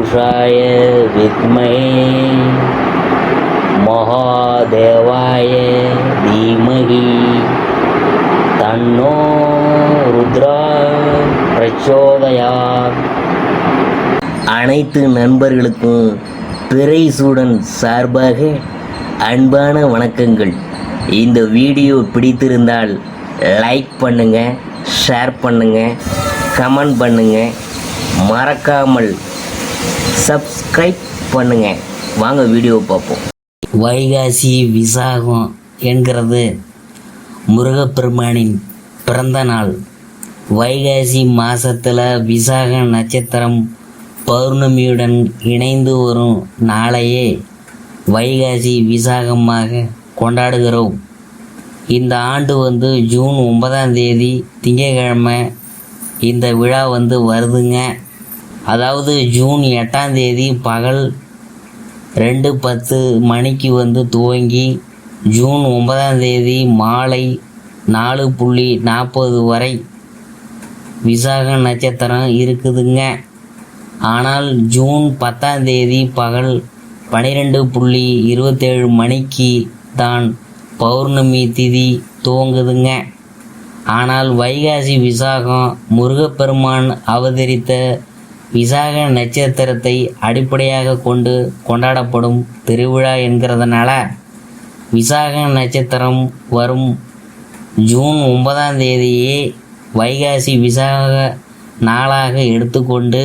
पुरुषाय विद्महे महादेवाय धीमहि तन्नो रुद्रा प्रचोदयात्. அனைத்து நண்பர்களுக்கும் பிறைசூடன் சார்பாக அன்பான வணக்கங்கள். இந்த வீடியோ பிடித்திருந்தால் லைக் பண்ணுங்கள், ஷேர் பண்ணுங்கள், கமெண்ட் பண்ணுங்கள், மறக்காமல் சப்ஸ்கிரைப் பண்ணுங்கள். வாங்க வீடியோ பார்ப்போம். வைகாசி விசாகம் என்கிறது முருகப்பெருமானின் பிறந்த நாள். வைகாசி மாதத்தில் விசாக நட்சத்திரம் பௌர்ணமியுடன் இணைந்து வரும் நாளையே வைகாசி விசாகமாக கொண்டாடுகிறோம். இந்த ஆண்டு ஜூன் 9ஆம் தேதி திங்கட்கிழமை இந்த விழா வருதுங்க. அதாவது ஜூன் 8ஆம் தேதி பகல் 2:10 மணிக்கு துவங்கி ஜூன் 9ஆம் தேதி மாலை 4:40 வரை விசாக நட்சத்திரம் இருக்குதுங்க. ஆனால் ஜூன் 10ஆம் தேதி பகல் 12:27 மணிக்கு தான் பௌர்ணமி திதி துவங்குதுங்க. ஆனால் வைகாசி விசாகம் முருகப்பெருமான் அவதரித்த விசாக நட்சத்திரத்தை அடிப்படையாக கொண்டு கொண்டாடப்படும் திருவிழா என்கிறதுனால விசாக நட்சத்திரம் வரும் ஜூன் 9ஆம் தேதியே வைகாசி விசாக நாளாக எடுத்துக்கொண்டு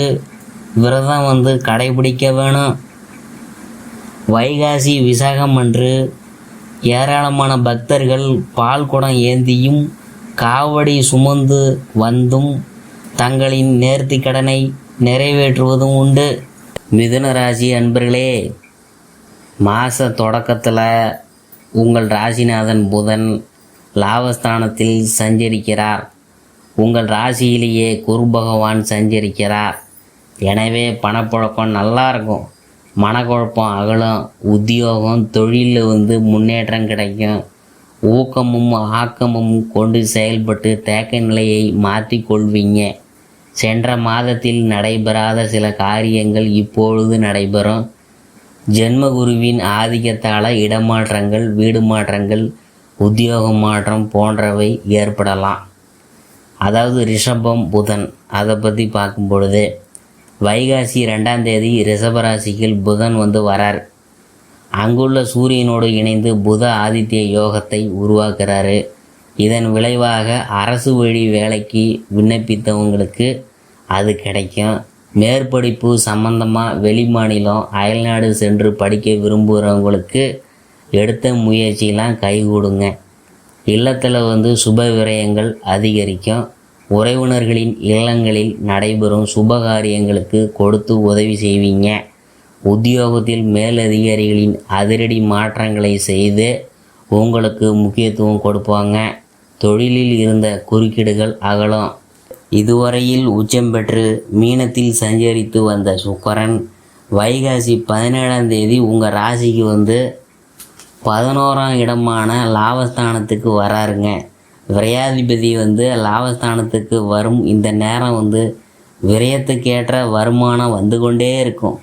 விரதம் கடைபிடிக்க வேணும். வைகாசி விசாகம் அன்று ஏராளமான பக்தர்கள் பால் குடம் ஏந்தியும் காவடி சுமந்து வந்தும் தங்களின் நேர்த்தி கடனை நிறைவேற்றுவதும் உண்டு. மிதுன ராசி அன்பர்களே, மாத தொடக்கத்தில் உங்கள் ராசிநாதன் புதன் லாபஸ்தானத்தில் சஞ்சரிக்கிறார். உங்கள் ராசியிலேயே குரு பகவான் சஞ்சரிக்கிறார். எனவே பணப்புழக்கம் நல்லா இருக்கும், மனக்குழப்பம் அகலும், உத்தியோகம் தொழிலில் முன்னேற்றம் கிடைக்கும், ஊக்கமும் ஆக்கமும் கொண்டு செயல்பட்டு தேக்க நிலையை மாற்றிக்கொள்வீங்க. சென்ற மாதத்தில் நடைபெறாத சில காரியங்கள் இப்பொழுது நடைபெறும். ஜென்மகுருவின் ஆதிக்கத்தால் இடமாற்றங்கள், வீடு மாற்றங்கள், உத்தியோக மாற்றம் போன்றவை ஏற்படலாம். அதாவது ரிஷபம் புதன், அதை பற்றி பார்க்கும் பொழுது வைகாசி 2ஆம் தேதி ரிஷபராசியில் புதன் வரார். அங்குள்ள சூரியனோடு இணைந்து புத ஆதித்ய யோகத்தை உருவாக்குறாரு. இதன் விளைவாக அரசு வழி வேலைக்கு விண்ணப்பித்தவங்களுக்கு அது கிடைக்கும். மேற்படிப்பு சம்பந்தமாக வெளிமாநிலம் அயல்நாடு சென்று படிக்க விரும்புகிறவங்களுக்கு எடுத்த முயற்சியெலாம் கைகூடுங்க. இல்லத்தில் சுப விரயங்கள் அதிகரிக்கும். உறவினர்களின் இல்லங்களில் நடைபெறும் சுபகாரியங்களுக்கு கொடுத்து உதவி செய்வீங்க. உத்தியோகத்தில் மேலதிகாரிகளின் அதிரடி மாற்றங்களை செய்து உங்களுக்கு முக்கியத்துவம் கொடுப்பாங்க. தொழிலில் இருந்த குறுக்கீடுகள் அகலும். இதுவரையில் உச்சம் பெற்று மீனத்தில் சஞ்சரித்து வந்த சுக்கிரன் வைகாசி 17ஆம் தேதி உங்கள் ராசிக்கு 11ஆம் இடமான லாபஸ்தானத்துக்கு வராருங்க. விரையாதிபதி லாபஸ்தானத்துக்கு வரும் இந்த நேரம் விரயத்துக்கேற்ற வருமானம் வந்து கொண்டே இருக்கும்.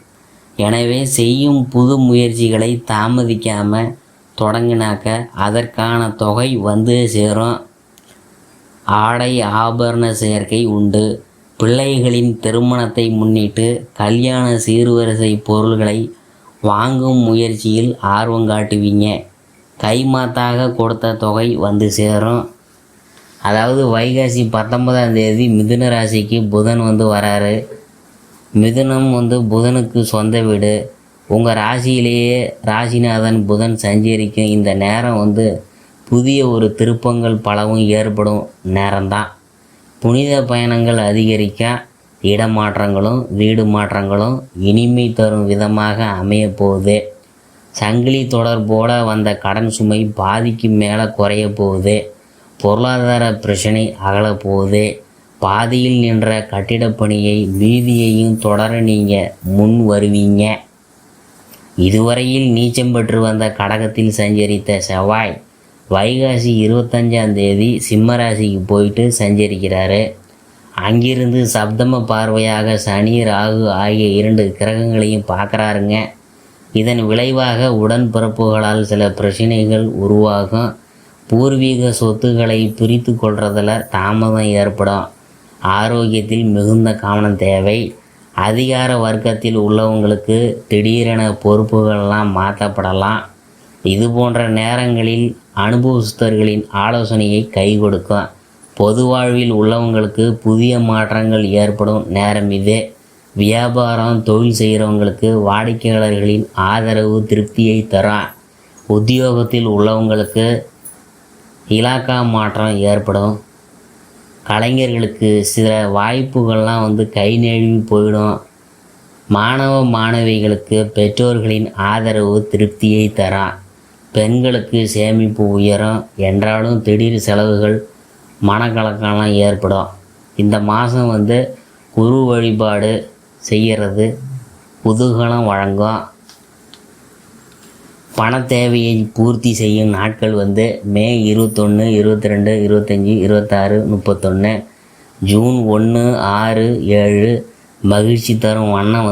எனவே செய்யும் புது முயற்சிகளை தாமதிக்காமல் தொடங்கினாக்க அதற்கான தொகை சேரும். ஆடை ஆபரண சேர்க்கை உண்டு. பிள்ளைகளின் திருமணத்தை முன்னிட்டு கல்யாண சீர்வரிசை பொருள்களை வாங்கும் முயற்சியில் ஆர்வம் காட்டுவீங்க. கைமாத்தாக கொடுத்த தொகை சேரும். அதாவது வைகாசி 19ஆம் தேதி மிதுன ராசிக்கு புதன் வராரு. மிதுனம் புதனுக்கு சொந்த வீடு. உங்கள் ராசியிலேயே ராசிநாதன் புதன் சஞ்சரிக்கும் இந்த நேரம் புதிய ஒரு திருப்பங்கள் பலவும் ஏற்படும் நேரம்தான். புனித பயணங்கள் அதிகரிக்க இடமாற்றங்களும் வீடு மாற்றங்களும் இனிமை தரும் விதமாக அமையப்போகுது. சங்கிலி தொடர் போல வந்த கடன் சுமை பாதிக்கு மேலே குறைய போகுது. பொருளாதார பிரச்சனை அகலப்போகுது. பாதியில் நின்ற கட்டிடப்பணியை மீதியையும் தொடர நீங்கள் முன் வருவீங்க. இதுவரையில் நீச்சம் பெற்று வந்த கடகத்தில் சஞ்சரித்த செவ்வாய் வைகாசி 25ஆம் தேதி சிம்மராசிக்கு போயிட்டு சஞ்சரிக்கிறாரு. அங்கிருந்து சப்தம பார்வையாக சனி ராகு ஆகிய 2 கிரகங்களையும் பார்க்குறாருங்க. இதன் விளைவாக உடன்பிறப்புகளால் சில பிரச்சனைகள் உருவாகும். பூர்வீக சொத்துக்களை பிரித்து கொள்றதில் தாமதம் ஏற்படும். ஆரோக்கியத்தில் மிகுந்த கவனம் தேவை. அதிகார வர்க்கத்தில் உள்ளவங்களுக்கு திடீரென பொறுப்புகள்லாம் மாற்றப்படலாம். இது போன்ற நேரங்களில் அனுபவஸ்தர்களின் ஆலோசனையை கை கொடுக்கும். பொது வாழ்வில் உள்ளவங்களுக்கு புதிய மாற்றங்கள் ஏற்படும் நேரம் இது. வியாபாரம் தொழில் செய்கிறவங்களுக்கு வாடிக்கையாளர்களின் ஆதரவு திருப்தியை தரும். உத்தியோகத்தில் உள்ளவங்களுக்கு இலாக்கா மாற்றம் ஏற்படும். கலைஞர்களுக்கு சில வாய்ப்புகள்லாம் கை நழுவி போயிடும். மாணவ மாணவிகளுக்கு பெற்றோர்களின் ஆதரவு திருப்தியை தரும். பெண்களுக்கு சேமிப்பு உயரும். என்றாலும் திடீர் செலவுகள் மனக்கலக்கம்லாம் ஏற்படும். இந்த மாதம் குரு வழிபாடு செய்கிறது குதூகலம் வழங்கும். பண தேவையை பூர்த்தி செய்யும் நாட்கள் மே 21, 22, 25, 26, 31. ஜூன் 1, 6, 7 மகிழ்ச்சி தரும் வண்ணம்